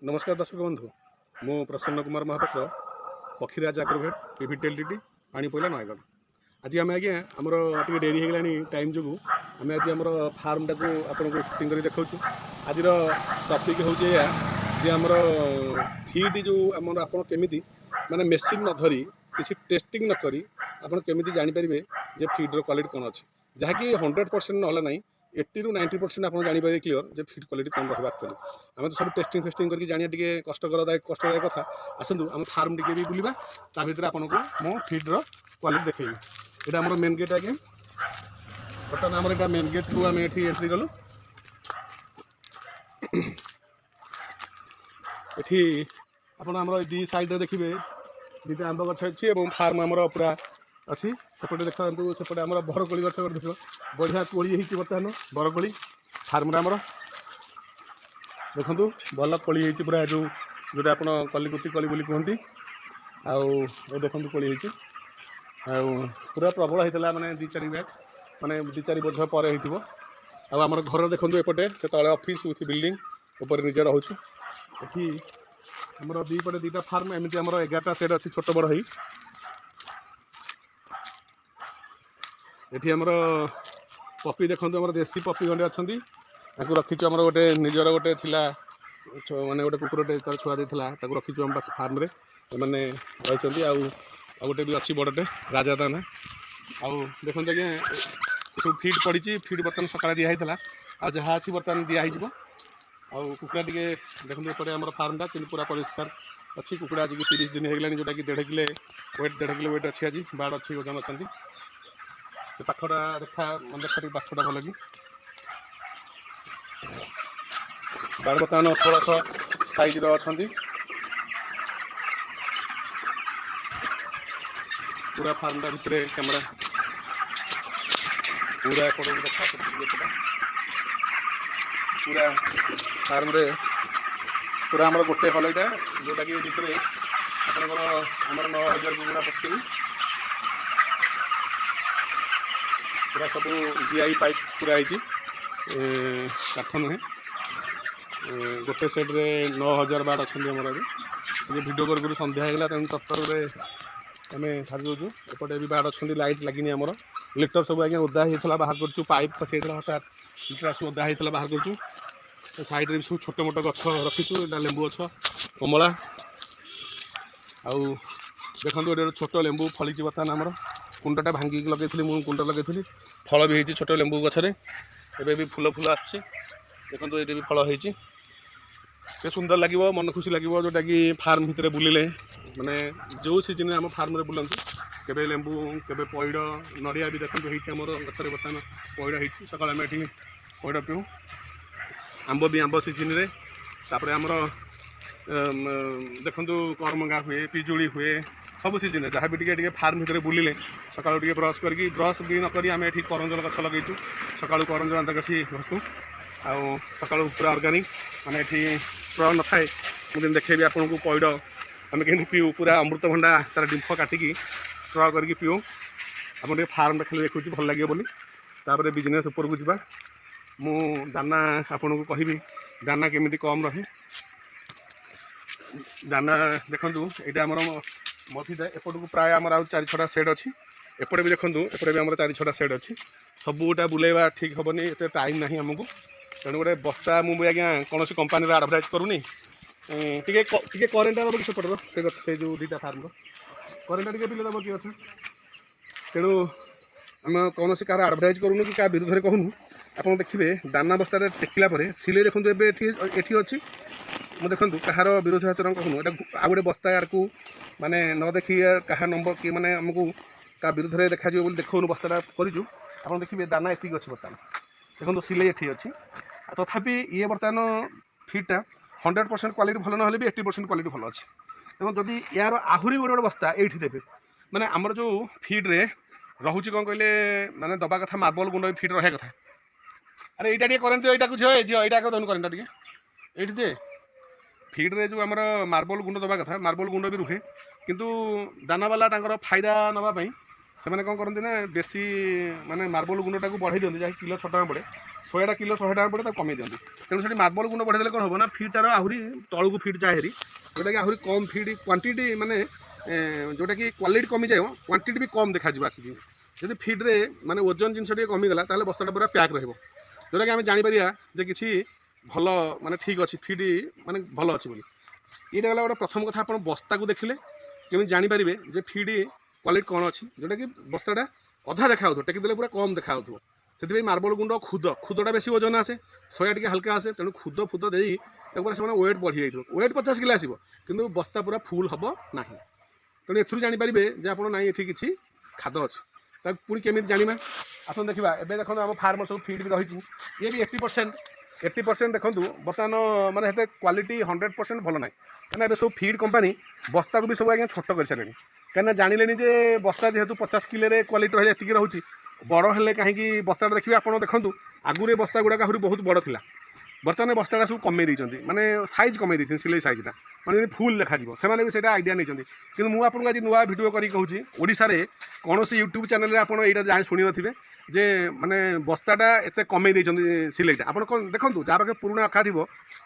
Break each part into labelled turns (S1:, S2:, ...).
S1: नमस्कार दर्शक बंधु मु प्रसन्न कुमार महापात्र पक्षीराज आग्रोभेट पीवीटी एलटीडी पानी पईला नयगढ़। आज आम आज्ञा आमर टे डेरी होगा टाइम जो आम आज आम फार्म टाक आपको सुटिंग कर देखा। आज टपिक हूँ आमर फीड जो आम आपमी माने मेसीन न धरी किसी टेस्टिंग न करी आप केमी जानीपारे जे फीड्र क्वालिटी कौन अच्छी जहाँकि 100% ना ना 80 ରୁ 90% आप जानीपारे क्लीयर जे फीड क्वालिटी कौन रहा एक्चुअली आम तो सब टेस्टिंग फेस्टिंग करके जाना टे कष्टदायक कथा। आसतु आम फार्म टे भी बुलवा ता भर आपको मो फीड्र क्वालिटी देखी। यहाँ आम मेन गेट आगे बर्तमान आम यहाँ मेन गेट को आम ये एंट्री कलु। ये आप दी साइड देखिए दीटा आंब गछ अच्छी फार्म आमर पूरा अच्छी सेपटे देखा सेपटे आम बरकोली गछ देख बढ़िया कोली होती बर्तमान बरकोली फार्म आमर देखु भल कोली होती पूरा जो जोटा आप कलिकुती कली बोली कहती आउ देखु कोली होती पूरा प्रबल होता माने 2-4 बैग माने 2-4 बोझ पर आमर घर देखो एपटे से तले ऑफिस विथ बिल्डिंग ऊपर निजे रोचु। ये आमर दीपटे दीटा फार्म एमती आमर 11टा सेट अच्छी छोट बड़ है। ये आमर पपी देखो आम देसी पपी खंडे अच्छा रखीचु आमर गोटे निजर गोटे थिला माने गोटे कुकुरटे तार छुआ देता रखीचु आम फार्म रे मैंने रही आउ गोटे भी अच्छी बड़टे राजा ता ना आउ देखो आज्ञा सब फीड पड़ी फीड बर्तमान सकाଳେ दिखाई आ जहाँ अच्छी बर्तमान दिखाई आउ कुकुड़ा टे देखते एपटे आम फार्मटा कि पूरा परिष्कार अच्छी कुकुड़ा आज 30 दिन होगा जोटा कि 1.5 किलो वेट 1.5 किलो वेट अच्छी आज बाड़ अच्छी ओजन अच्छा से पाखटा देखा देखा पाखटा भल कि बाड़ बर्तमान 1600 साइज अच्छा पूरा फार्मटा भितर कैमेरा पूरा एपट देखा पूरा फार्म रे पूरा आम गोटे हल है जोटा कि भितर आपंकर आमर 9000 कुकुड़ा पक्ष पूरा सब जीआई पाइप पूरा है काठ नुहे गोटे सेट रे 9000 बाट अच्छा आमर अभी भिडियो कर सन्ध्या होगा तेणु तत्पर आम छाड़ी दूँ। एपटे भी बाट अच्छा लाइट लगिनी आमर लिटर सब आज्ञा ओदा होता बाहर करूँ पाइप फसी हठात लिटर सब ओदा होता बाहर करूँ साइड रे सब छोट मोट गछ रखीचु लेंबू गछ कमला आउ देखो ये छोट लेंबू फली बर्तमान आमर कुंडटा भांगिक लगे मुझे कुंड लगे फल भी होती छोट लेंबू गछरे एबे भी फूल फूल आसुचे देखो ये भी फल होती सुंदर लगे मन खुशी लगे जोटा कि फार्म भितर बुलिले माने जो सीजन आम फार्म रे बुलंतु केबे लेंबू केबे पैड़ नड़िया भी देखो होमर गचर बर्तमान पैड़ होती सकाल आम ये पैड़ पीऊँ आंब भी आंब सीजन रे तापर आमर देखु करमंगा हुए पिजुड़ी हुए सब सीजन जहाँ भी टे फार्म भितर बुलिले सकाल टे ब्रश करके ब्रश भी नक आम ये करंजल गछ लगेचु सकालू करंजल आंता गछि घसू आउ सकालू पूरा अर्गानिक माने ये प्रयोग न थाए मुझे देखेबी आपन को पैड़ आम कहीं पीऊ पूरा अमृतभंडा तार डिंफ काटिकी स्ट्र करके पीऊ आप फार्म खाली देखुची भल लगे बोली तापर बिजनेस ऊपर को जावा मु दाना आपन को कहबी दाना केमिति कम रहे दाना देखु यहाँ आमर मझीटा एपट को प्राय आमर आउ 4-6टा सेट अच्छी एपटे भी देखु एपटे भी आमर 4-6टा सेट अच्छी सबूटा बुलेवा ठीक हेनी एत टाइम ना आमको तेणु गोटे बस्ता मुझे आज्ञा कौन कंपानी आडभटाइज करूनी टे करेन्टा दब सेपटर से जो 2टा फार्म करेन्टा टे पिले दब किए अच्छा तेणु आम कौन कार आडभटाइज करूँ कि क्या विरुद्ध में कहूँ आप देखिए दाना बस्तार टेकिला सिले देखो ये अच्छी मैं देखूँ कहार विरोध आचरण कहूँ यहाँ आ गए बस्ता यार को माने न देखी क्या नंबर कि मैंने आमको क्या विरुद्ध में देखा देखो बस्ता करूँ आप देखिए दाना एति अच्छी बर्तमान देखो सिले ये अच्छी तथापि ये बर्तमान फीडटा 100% क्वालिटी भल ना भी 80% क्वालिटी भल अच्छी देखो जदि यार आहरी गोटे गोटे बस्ता ये देवे मैंने आमर जो फीड्रे रोचे कौन कहले माने दबा कथा मार्बल गुंड फीड रहा कथा अरे यहाँ टे करेन्ट यहाँ को झील झील यहाँ दन करेन्टा टे ये दे फीड्रे जो आमर मार्बल गुंड दबा कथा मार्बल गुंड भी रुहे किंतु दाना वाला फायदा नापी ସେମାନେ କ'ଣ କରନ୍ତି ନା ବେଶୀ ମାନେ ମାର୍ବଲ ଗୁଣ୍ଡଟାକୁ ବଢ଼େଇ ଦିଅନ୍ତି, ଯାହାକି କିଲୋ 6 ଟଙ୍କା ପଡ଼େ, ଶହେଟା କିଲୋ 100 ଟଙ୍କା ପଡ଼େ, ତାକୁ କମେଇ ଦିଅନ୍ତି। ତେଣୁ ସେଠି ମାର୍ବଲ ଗୁଣ୍ଡ ବଢ଼େଇ ଦେଲେ କ'ଣ ହେବ ନା ଫିଡ଼୍ଟାର ଆହୁରି ତଳକୁ ଫିଡ଼୍ ଯାଏ ହେରି, ଯେଉଁଟାକି ଆହୁରି କମ୍ ଫିଡ଼୍ କ୍ୱାଣ୍ଟିଟି ମାନେ ଯେଉଁଟାକି କ୍ୱାଲିଟି କମିଯାଏ, କ୍ୱାଣ୍ଟିଟି ବି କମ୍ ଦେଖାଯିବ ଆଖିକି। ଯଦି ଫିଡ଼୍ରେ ମାନେ ଓଜନ ଜିନିଷ ଟିକେ କମିଗଲା ତାହେଲେ ବସ୍ତାଟା ପୁରା ପ୍ୟାକ୍ ରହିବ, ଯେଉଁଟାକି ଆମେ ଜାଣିପାରିବା ଯେ କିଛି ଭଲ ମାନେ ଠିକ୍ ଅଛି, ଫିଡ଼୍ ମାନେ ଭଲ ଅଛି ବୋଲି। ଏଇଟା ହେଲା ଗୋଟେ ପ୍ରଥମ କଥା। ଆପଣ ବସ୍ତାକୁ ଦେଖିଲେ କେମିତି ଜାଣିପାରିବେ ଯେ ଫିଡ଼୍ କ୍ୱାଲିଟି କ'ଣ ଅଛି, ଯେଉଁଟାକି ବସ୍ତାଟା ଅଧା ଦେଖାଯାଉଥିବ, ଟେକିଦେଲେ ପୁରା କମ୍ ଦେଖାଯାଉଥିବ। ସେଥିପାଇଁ ମାର୍ବଲ ଗୁଣ୍ଡ ଖୁଦଟା ବେଶୀ ଓଜନ ଆସେ, ଶହେ ଟିକେ ହାଲକା ଆସେ, ତେଣୁ ଖୁଦ ଦେଇ ତାକୁ ପୁରା ସେମାନେ ୱେଟ୍ ବଢ଼ିଯାଇଥିବ। ୱେଟ୍ 50 କିଲୋ ଆସିବ, କିନ୍ତୁ ବସ୍ତା ପୁରା ଫୁଲ୍ ହେବ ନାହିଁ। ତେଣୁ ଏଥିରୁ ଜାଣିପାରିବେ ଯେ ଆପଣ ନାଇଁ ଏଠି କିଛି ଖାଦ ଅଛି। ତାକୁ ପୁଣି କେମିତି ଜାଣିବା, ଆସନ୍ତୁ ଦେଖିବା। ଏବେ ଦେଖନ୍ତୁ ଆମ ଫାର୍ମର ସବୁ ଫିଡ଼୍ ବି ରହିଛି, ଇଏ ବି 80% ଦେଖନ୍ତୁ ବର୍ତ୍ତମାନ ମାନେ ଏତେ କ୍ୱାଲିଟି 100% ଭଲ ନାହିଁ। କାହିଁକିନା ଏବେ ସବୁ ଫିଡ଼୍ କମ୍ପାନୀ ବସ୍ତାକୁ ବି ସବୁ ଆଜ୍ଞା ଛୋଟ କରିସାରିଲେଣି, କାହିଁକିନା ଜାଣିଲେଣି ଯେ ବସ୍ତା ଯେହେତୁ 50 କିଲୋରେ କ୍ୱାଲିଟି ରହିଲେ ଏତିକି ରହୁଛି, ବଡ଼ ହେଲେ କାହିଁକି ବସ୍ତାଟା ଦେଖିବେ। ଆପଣ ଦେଖନ୍ତୁ ଆଗରୁ ଏ ବସ୍ତା ଗୁଡ଼ାକ ଆହୁରି ବହୁତ ବଡ଼ ଥିଲା, ବର୍ତ୍ତମାନ ବସ୍ତାଟା ସବୁ କମେଇ ଦେଇଛନ୍ତି, ମାନେ ସାଇଜ୍ କମେଇ ଦେଇଛନ୍ତି, ସିଲେଇ ସାଇଜ୍ଟା ମାନେ ଯେମିତି ଫୁଲ୍ ଦେଖାଯିବ। ସେମାନେ ବି ସେଇଟା ଆଇଡ଼ିଆ ନେଇଛନ୍ତି। କିନ୍ତୁ ମୁଁ ଆପଣଙ୍କୁ ଆଜି ନୂଆ ଭିଡ଼ିଓ କରିକି କହୁଛି, ଓଡ଼ିଶାରେ କୌଣସି ୟୁଟ୍ୟୁବ୍ ଚ୍ୟାନେଲରେ ଆପଣ ଏଇଟା ଶୁଣିନଥିବେ ଯେ ମାନେ ବସ୍ତାଟା ଏତେ କମେଇ ଦେଇଛନ୍ତି ସିଲେଇଟା। ଆପଣ କ'ଣ ଦେଖନ୍ତୁ, ଯାହା ପାଖେ ପୁରୁଣା ଅଖା ଥିବ,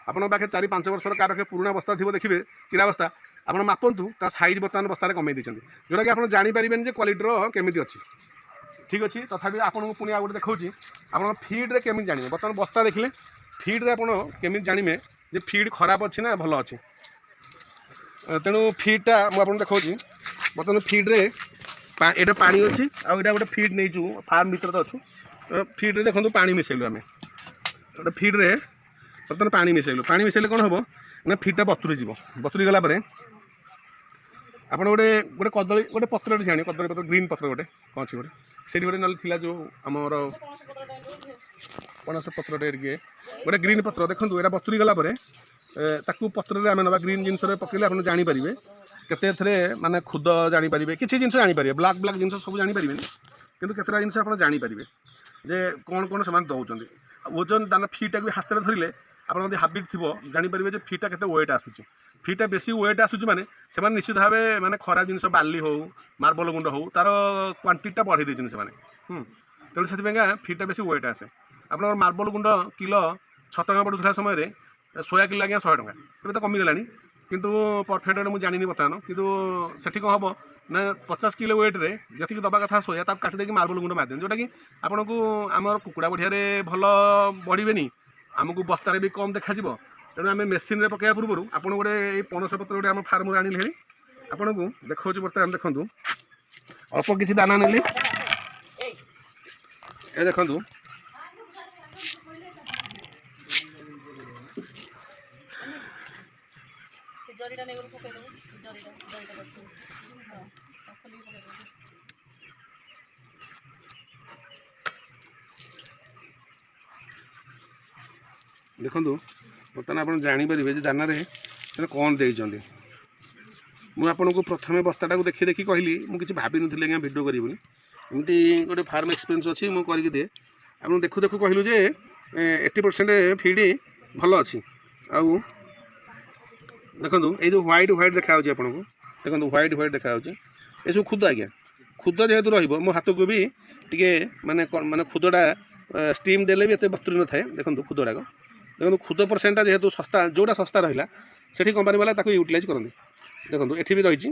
S1: ଆପଣଙ୍କ ପାଖେ 4-5 ବର୍ଷର କାହା ପାଖେ ପୁରୁଣା ବସ୍ତା ଥିବ, ଦେଖିବେ ଚିରା ବସ୍ତା, ଆପଣ ମାପନ୍ତୁ ତା ସାଇଜ୍ ବର୍ତ୍ତମାନ ବସ୍ତାରେ କମେଇ ଦେଇଛନ୍ତି, ଯେଉଁଟାକି ଆପଣ ଜାଣିପାରିବେନି ଯେ କ୍ୱାଲିଟିର କେମିତି ଅଛି। ଠିକ୍ ଅଛି, ତଥାପି ଆପଣଙ୍କୁ ପୁଣି ଆଉ ଗୋଟେ ଦେଖାଉଛି, ଆପଣ ଫିଡ଼୍ରେ କେମିତି ଜାଣିବେ। ବର୍ତ୍ତମାନ ବସ୍ତା ଦେଖିଲେ, ଫିଡ଼୍ରେ ଆପଣ କେମିତି ଜାଣିବେ ଯେ ଫିଡ଼୍ ଖରାପ ଅଛି ନା ଭଲ ଅଛି। ତେଣୁ ଫିଡ଼୍ଟା ମୁଁ ଆପଣଙ୍କୁ ଦେଖାଉଛି। ବର୍ତ୍ତମାନ ଫିଡ଼୍ରେ ଏଇଟା ପାଣି ଅଛି, ଆଉ ଏଇଟା ଗୋଟେ ଫିଡ଼୍ ନେଇଛୁ, ଫାର୍ମ ଭିତରେ ତ ଅଛୁ। ଫିଡ଼୍ରେ ଦେଖନ୍ତୁ ପାଣି ମିଶାଇଲୁ ଆମେ, ଗୋଟେ ଫିଡ଼୍ରେ ବର୍ତ୍ତମାନ ପାଣି ମିଶାଇଲେ କ'ଣ ହେବ ନା ଫିଡ଼୍ଟା ବତୁରି ଯିବ। ବତୁରି ଗଲା ପରେ ଆପଣ ଗୋଟେ କଦଳୀ ଗୋଟେ ପତ୍ରଟେ ଜାଣିବେ, କଦଳୀ ପତ୍ର, ଗ୍ରୀନ୍ ପତ୍ର ଗୋଟେ କ'ଣ ଅଛି ଗୋଟେ, ସେଇଠି ଗୋଟେ ନହେଲେ ଥିଲା ଯେଉଁ ଆମର ପଣସ ପତ୍ରଟେ ଟିକେ, ଗୋଟେ ଗ୍ରୀନ୍ ପତ୍ର ଦେଖନ୍ତୁ, ଏଇଟା ବତୁରି ଗଲା ପରେ ତାକୁ ପତ୍ରରେ ଆମେ ନେବା, ଗ୍ରୀନ୍ ଜିନିଷରେ ପକେଇଲେ ଆପଣ ଜାଣିପାରିବେ କେତେ ଏଥିରେ ମାନେ ଖୁଦ ଜାଣିପାରିବେ, କିଛି ଜିନିଷ ଜାଣିପାରିବେ, ବ୍ଲାକ୍ ଜିନିଷ ସବୁ ଜାଣିପାରିବେନି, କିନ୍ତୁ କେତେଟା ଜିନିଷ ଆପଣ ଜାଣିପାରିବେ ଯେ କ'ଣ ସେମାନେ ଦେଉଛନ୍ତି। ଓଜନ ଦାନା ଫିଡ଼୍ଟାକୁ ବି ହାତରେ ଧରିଲେ ଆପଣ ଯଦି ହାବିଟ୍ ଥିବ ଜାଣିପାରିବେ ଯେ ଫିଡ଼୍ଟା କେତେ ୱେଟ୍ ଆସୁଛି। ଫିଡ଼୍ଟା ବେଶୀ ୱେଟ୍ ଆସୁଛି ମାନେ ସେମାନେ ନିଶ୍ଚିତ ଭାବେ ମାନେ ଖରାପ ଜିନିଷ, ବାଲି ହେଉ ମାର୍ବଲ ଗୁଣ୍ଡ ହେଉ, ତାର କ୍ୱାଣ୍ଟିଟିଟା ବଢ଼େଇ ଦେଇଛନ୍ତି ସେମାନେ। ତେଣୁ ସେଥିପାଇଁକା ଫିଡ଼୍ଟା ବେଶୀ ୱେଟ୍ ଆସେ। ଆପଣଙ୍କର ମାର୍ବଲ ଗୁଣ୍ଡ କିଲୋ 6 ଟଙ୍କା ପଡ଼ୁଥିଲା ସମୟରେ, 100 କିଲୋ ଆଜ୍ଞା 100 ଟଙ୍କା, ଏବେ ତ କମିଗଲାଣି, କିନ୍ତୁ ପରଫେକ୍ଟ ମୁଁ ଜାଣିନି ବର୍ତ୍ତମାନ। କିନ୍ତୁ ସେଠି କ'ଣ ହେବ ନା 50 କିଲୋ ୱେଟ୍ରେ ଯେତିକି ଦେବା କଥା ସୋୟା, ତାକୁ କାଟି ଦେଇକି ମାର୍ବଲ ଗୁଣ୍ଡ ମାରିଦିଅନ୍ତି, ଯେଉଁଟାକି ଆପଣଙ୍କୁ ଆମର କୁକୁଡ଼ା ବଢ଼ିଆରେ ଭଲ ବଢ଼ିବେନି, ଆମକୁ ବସ୍ତାରେ ବି କମ୍ ଦେଖାଯିବ। ତେଣୁ ଆମେ ମେସିନ୍ରେ ପକାଇବା ପୂର୍ବରୁ ଆପଣ ଗୋଟେ ଏଇ ପଣସ ପତ୍ର ଗୋଟେ ଆମ ଫାର୍ମରୁ ଆଣିଲେ ହେରି, ଆପଣଙ୍କୁ ଦେଖାଉଛି। ବର୍ତ୍ତମାନ ଦେଖନ୍ତୁ ଅଳ୍ପ କିଛି ଦାନା ନେଲି, ଏ ଦେଖନ୍ତୁ ଦେଖନ୍ତୁ ବର୍ତ୍ତମାନ ଆପଣ ଜାଣିପାରିବେ ଯେ ଦାନାରେ ସେଟା କ'ଣ ଦେଇଛନ୍ତି। ମୁଁ ଆପଣଙ୍କୁ ପ୍ରଥମେ ବସ୍ତାଟାକୁ ଦେଖି କହିଲି, ମୁଁ କିଛି ଭାବିନଥିଲି ଆଜ୍ଞା ଭିଡ଼ିଓ କରିବି ବୋଲି, ଏମିତି ଗୋଟେ ଫାର୍ମ ଏକ୍ସପିରିଏନ୍ସ ଅଛି, ମୁଁ କରିକି ଦିଏ। ଆପଣ ଦେଖୁ କହିଲୁ ଯେ 80% ଫିଡ଼୍ ଭଲ ଅଛି। ଆଉ ଦେଖନ୍ତୁ ଏଇ ଯେଉଁ ହ୍ୱାଇଟ୍ ଦେଖାଯାଉଛି ଆପଣଙ୍କୁ, ଦେଖନ୍ତୁ ହ୍ୱାଇଟ୍ ଦେଖାଯାଉଛି, ଏସବୁ ଖୁଦ ଆଜ୍ଞା। ଖୁଦ ଯେହେତୁ ରହିବ, ମୋ ହାତକୁ ବି ଟିକେ ମାନେ ଖୁଦଟା ଷ୍ଟିମ୍ ଦେଲେ ବି ଏତେ ବତୁରି ନଥାଏ। ଦେଖନ୍ତୁ ଖୁଦଟାକ, ଦେଖନ୍ତୁ ଖୁଦ ପରସେଣ୍ଟଟା ଯେହେତୁ ଶସ୍ତା, ଯେଉଁଟା ଶସ୍ତା ରହିଲା ସେଠି କମ୍ପାନୀ ବାଲା ତାକୁ ୟୁଟିଲାଇଜ୍ କରନ୍ତି। ଦେଖନ୍ତୁ ଏଠି ବି ରହିଛି,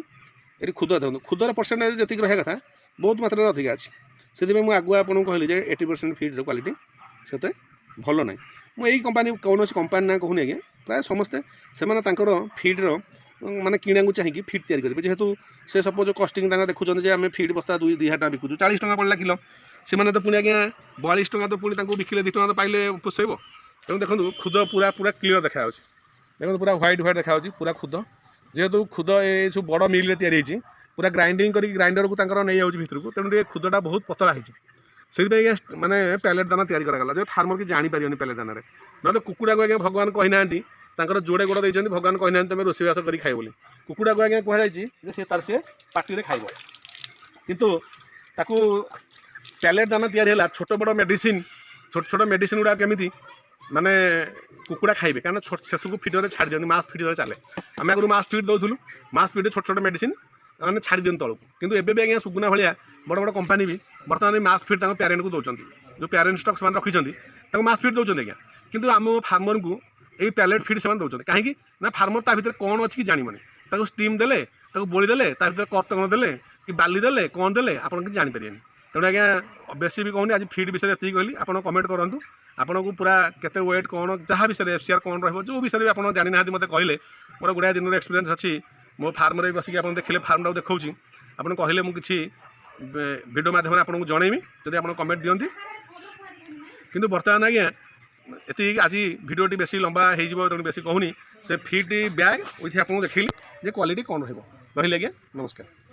S1: ଏଠି ଖୁଦ ଦେଖନ୍ତୁ, ଖୁଦର ପରସେଣ୍ଟେଜ ଯେତିକି ରହିବା କଥା ବହୁତ ମାତ୍ରାରେ ଅଧିକା ଅଛି। ସେଥିପାଇଁ ମୁଁ ଆଗୁଆ ଆପଣଙ୍କୁ କହିଲି ଯେ 80% ଫିଡ଼୍ର କ୍ୱାଲିଟି ସେତେ ଭଲ ନାହିଁ। ମୁଁ ଏଇ କମ୍ପାନୀ, କୌଣସି କମ୍ପାନୀ ନା କହୁନି ଆଜ୍ଞା, ପ୍ରାୟ ସମସ୍ତେ ସେମାନେ ତାଙ୍କର ଫିଡ଼୍ର ମାନେ କିଣାକୁ ଚାହିଁକି ଫିଡ଼୍ ତିଆରି କରିବେ। ଯେହେତୁ ସେ ସପୋଜ୍ କଷ୍ଟିଂ ତାଙ୍କ ଦେଖୁଛନ୍ତି ଯେ ଆମେ ଫିଡ଼୍ ବସ୍ତା 2,000 ଟଙ୍କା ବିକୁଛୁ, 40 ଟଙ୍କା ପଡ଼ିଲା କିଲୋ, ସେମାନେ ତ ପୁଣି ଆଜ୍ଞା 42 ଟଙ୍କା ତ ପୁଣି ତାଙ୍କୁ ବିକିଲେ 2 ଟଙ୍କା ତ ପାଇଲେ ପୋଷେଇବ। ତେଣୁ ଦେଖନ୍ତୁ ଖୁଦ ପୁରା କ୍ଲିୟର ଦେଖାଯାଉଛି, ଦେଖନ୍ତୁ ପୁରା ହ୍ୱାଇଟ୍ ଦେଖାଯାଉଛି, ପୁରା ଖୁଦ। ଯେହେତୁ ଖୁଦ ଏ ସବୁ ବଡ଼ ମିଲ୍ରେ ତିଆରି ହେଇଛି, ପୁରା ଗ୍ରାଇଣ୍ଡିଙ୍ଗ କରିକି ଗ୍ରାଇଣ୍ଡରକୁ ତାଙ୍କର ନେଇଯାଉଛି ଭିତରକୁ, ତେଣୁ ଟିକେ ଖୁଦଟା ବହୁତ ପତଳା ହେଇଛି। ସେଥିପାଇଁ ଆଜ୍ଞା ମାନେ ପ୍ୟାଲେଟ୍ ଦାନା ତିଆରି କରାଗଲା, ଯେ ଫାର୍ମର କି ଜାଣିପାରିବନି ପ୍ୟାଲେଟ୍ ଦାନାରେ। ନହେଲେ କୁକୁଡ଼ାକୁ ଆଜ୍ଞା ଭଗବାନ କହିନାହାନ୍ତି, ତାଙ୍କର ଯୋଡ଼େ ଗୋଡ଼ ଦେଇଛନ୍ତି, ଭଗବାନ କହିନାହାନ୍ତି ତମେ ରୋଷେଇବାସ କରି ଖାଇବ ବୋଲି। କୁକୁଡ଼ାକୁ ଆଜ୍ଞା କୁହାଯାଇଛି ଯେ ସେ ପାଟିରେ ଖାଇବ, କିନ୍ତୁ ତାକୁ ପ୍ୟାଲେଟ୍ ଦାନା ତିଆରି ହେଲା। ଛୋଟ ବଡ଼ ମେଡ଼ିସିନ୍, ଛୋଟ ମେଡ଼ିସିନ୍ ଗୁଡ଼ା କେମିତି ମାନେ କୁକୁଡ଼ା ଖାଇବେ, କାରଣ ଶେଷକୁ ଫିଡ଼ରେ ଛାଡ଼ି ଦିଅନ୍ତି, ମାସ୍ ଫିଡ଼ରେ ଚାଲେ। ଆମେ ଆଗରୁ ମାସ୍ ଫିଡ଼୍ ଦେଉଥିଲୁ, ମାସ୍ ଫିଡ଼ରେ ଛୋଟ ମେଡ଼ିସିନ୍ मैंने छाड़ी दियन तौक कितु एवं आज्ञा सुगुना भाया बड़ बड़ कंपानी भी बर्तमान मास फीड प्यारेंट को दौरान जो प्यारेंट स्टक्स मैंने रखी मास फीड दौरान आज्ञा कितु आम फार्मर को यही पैलेट फीड से दौरान कहीं ना फार्मर ता भर कौन अच्छी कि जानवे स्टीम देले बोली देले कर्तन देले कि बाली देले कौन देले आप जानीपर तेणु आज्ञा बेसी भी कहूनी आज फीड विषय ये कहली आप कमेंट करूँ आपन को पूरा केते वेट कौन जहाँ विषय FCR कौन रही जो विषय भी आप जानी ना मत कहले मोर गुड़ाए दिन एक्सपीरियंस अच्छी मो फार्म में बसिक आप देखिले फार्म टाक देखा आपन कहले मुझे वीडियो माध्यम आपको जनइबी जब आप कमेंट दियंती किंतु बर्तमान आज्ञा ये आज वीडियोटी बेसी लंबा हो तेणु बेसी कहूनी से फीड बैग विथ आपको देखिली जे क्वालिटी कौन रही आज्ञा नमस्कार।